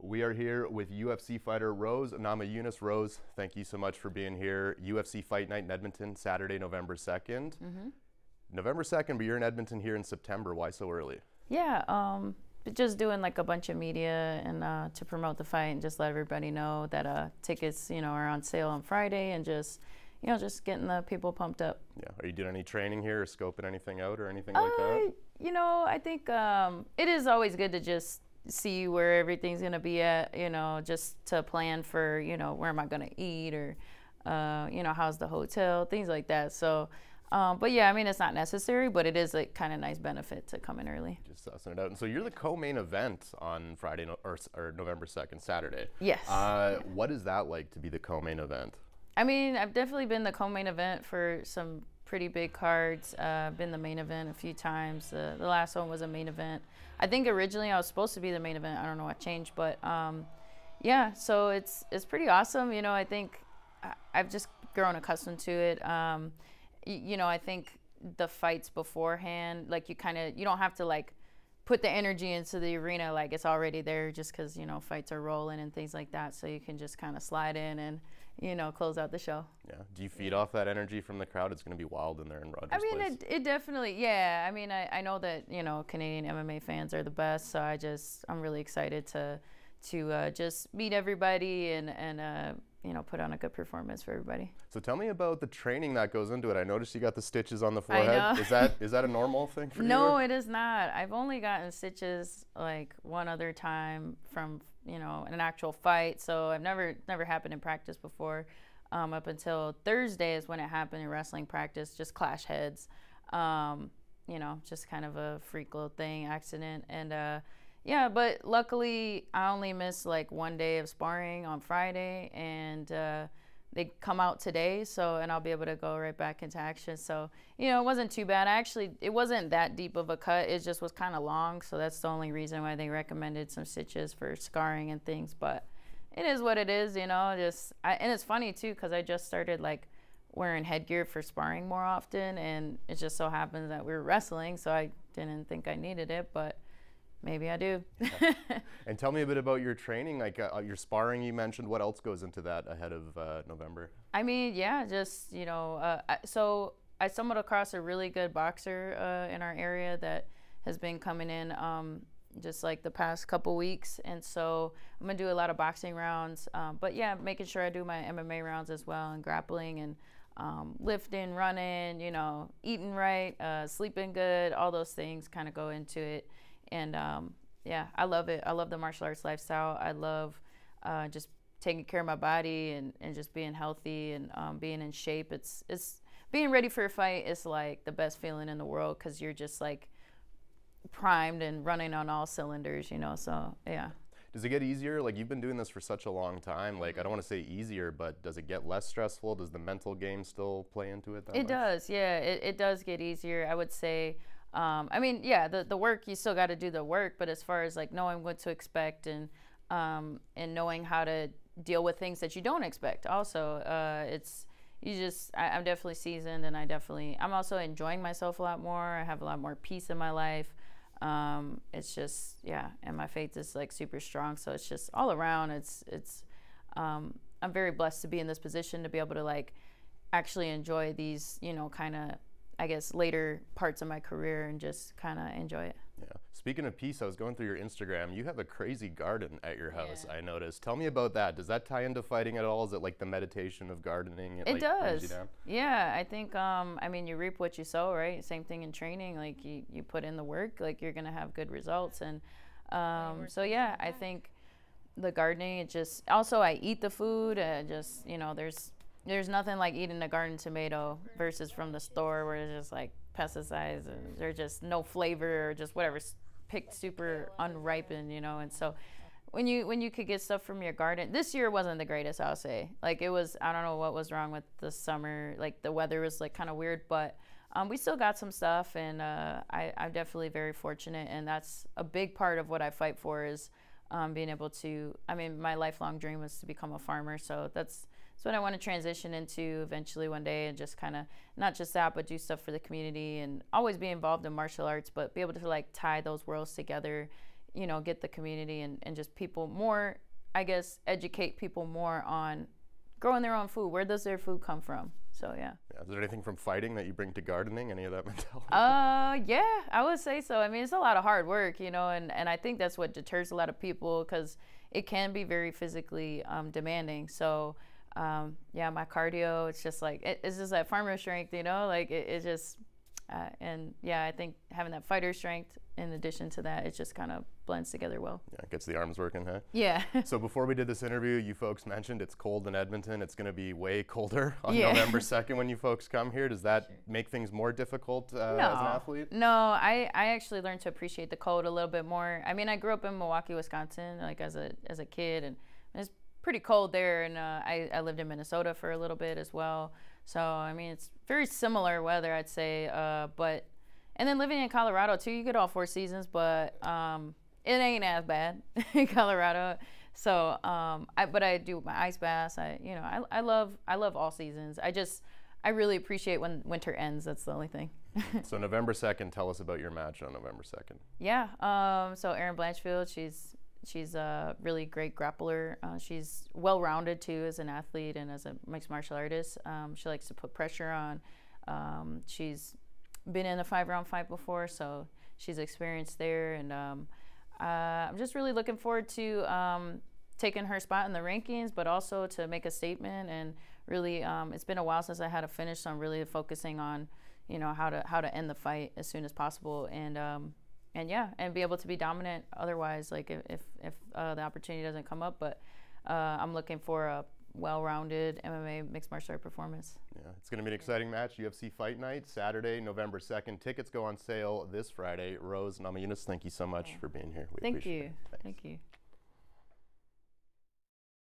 We are here with UFC fighter Rose Namajunas. Rose, thank you so much for being here. UFC Fight Night in Edmonton, Saturday, November 2nd. November 2nd, but you're in Edmonton here in September. Why so early? Yeah, just doing like a bunch of media and to promote the fight and just let everybody know that tickets, are on sale on Friday and just getting the people pumped up. Yeah. Are you doing any training here or scoping anything out or anything like that? I think it is always good to just see where everything's going to be at, just to plan for, where am I going to eat or, how's the hotel, things like that. So, but yeah, I mean, it's not necessary, but it is a kind of nice benefit to come in early. Just sussing it out. And so you're the co-main event on Friday or November 2nd, Saturday. Yes. What is that like to be the co-main event? I mean, I've definitely been the co-main event for some pretty big cards. Been the main event a few times. The last one was a main event. I think originally I was supposed to be the main event. I don't know what changed, but yeah. So it's pretty awesome. I think I've just grown accustomed to it. I think the fights beforehand, like you don't have to like put the energy into the arena, like it's already there just because, fights are rolling and things like that. So you can just kind of slide in and, close out the show. Yeah. Do you feed off that energy from the crowd? It's going to be wild in there in Rogers I mean, Place. it definitely, yeah. I mean, I know that, Canadian MMA fans are the best. So I'm really excited to just meet everybody and put on a good performance for everybody. So tell me about the training that goes into it. I noticed you got the stitches on the forehead. I know. Is that a normal thing for you? No, it is not. I've only gotten stitches like one other time from, an actual fight. So I've never happened in practice before. Up until Thursday is when it happened in wrestling practice, just clash heads. Just kind of a freak little thing, accident. And yeah, but luckily I only missed like one day of sparring on Friday, and they come out today, and I'll be able to go right back into action. So, it wasn't too bad. It wasn't that deep of a cut. It just was kind of long, so that's the only reason why they recommended some stitches for scarring and things. But it is what it is, and it's funny too because I just started like wearing headgear for sparring more often, and it just so happens that we were wrestling, so I didn't think I needed it, but maybe I do. And tell me a bit about your training, like your sparring you mentioned. What else goes into that ahead of November? I mean, yeah, just, so I stumbled across a really good boxer in our area that has been coming in just like the past couple weeks. And so I'm going to do a lot of boxing rounds. But yeah, making sure I do my MMA rounds as well, and grappling and lifting, running, eating right, sleeping good, all those things kind of go into it. And yeah, I love it. I love the martial arts lifestyle. I love just taking care of my body and just being healthy and being in shape. It's being ready for a fight is like the best feeling in the world because you're just like primed and running on all cylinders, so yeah. Does it get easier? Like, you've been doing this for such a long time. Like, I don't want to say easier, but does it get less stressful? Does the mental game still play into it that much? It does, yeah. It does get easier, I would say. I mean, yeah, the work, you still got to do the work, but as far as like knowing what to expect and knowing how to deal with things that you don't expect also, I'm definitely seasoned, and I'm also enjoying myself a lot more. I have a lot more peace in my life. It's just, yeah, and my faith is like super strong. So it's just all around, I'm very blessed to be in this position to be able to like actually enjoy these, kind of, I guess, later parts of my career and just kind of enjoy it. Yeah. Speaking of peace, I was going through your Instagram. You have a crazy garden at your house, Yeah. I noticed. Tell me about that. Does that tie into fighting at all? Is it like the meditation of gardening? It does. Yeah, I think, I mean, you reap what you sow, right? Same thing in training. Like you put in the work, like you're going to have good results. And so, yeah, I think the gardening, it just, also I eat the food, just, there's nothing like eating a garden tomato versus from the store where it's just like pesticides and there's just no flavor or just whatever's picked super unripened, and so when you could get stuff from your garden. This year wasn't the greatest, I'll say. Like, it was, I don't know what was wrong with the summer, like the weather was like kind of weird, but we still got some stuff, and I'm definitely very fortunate, and that's a big part of what I fight for is being able to, I mean, my lifelong dream was to become a farmer, so that's what I want to transition into eventually one day, and just kind of, not just that, but do stuff for the community and always be involved in martial arts, but be able to like tie those worlds together you know, get the community and just people more, I guess, educate people more on growing their own food. Where does their food come from? So yeah. Is there anything from fighting that you bring to gardening? Any of that mentality? Yeah, I would say so. I mean, it's a lot of hard work, you know, and I think that's what deters a lot of people, because it can be very physically demanding. So yeah, my cardio, it's just like, it's just that farmer strength, you know, like it just, and yeah, I think having that fighter strength in addition to that, it just kind of blends together well. Yeah, it gets the arms working, huh? Yeah. So before we did this interview, you folks mentioned it's cold in Edmonton. It's going to be way colder on November 2nd when you folks come here. Does that make things more difficult as an athlete? No, I actually learned to appreciate the cold a little bit more. I mean, I grew up in Milwaukee, Wisconsin, like as a kid, and it's pretty cold there. And I lived in Minnesota for a little bit as well. So, I mean, it's very similar weather, I'd say. And then living in Colorado too, you get all 4 seasons, but it ain't as bad in Colorado. So, but I do my ice baths. I love all seasons. I really appreciate when winter ends. That's the only thing. So November 2nd, tell us about your match on November 2nd. Yeah. So Erin Blanchfield, she's a really great grappler. She's well-rounded too as an athlete and as a mixed martial artist. She likes to put pressure on. She's been in a 5-round fight before, so she's experienced there. And I'm just really looking forward to taking her spot in the rankings, but also to make a statement. And really, it's been a while since I had a finish, so I'm really focusing on, you know, how to end the fight as soon as possible. And yeah, and be able to be dominant otherwise, like if the opportunity doesn't come up. But I'm looking for a well-rounded MMA mixed martial art performance. Yeah, it's going to be an exciting match. UFC Fight Night, Saturday, November 2nd. Tickets go on sale this Friday. Rose Namajunas, thank you so much for being here. We appreciate it. Thank you.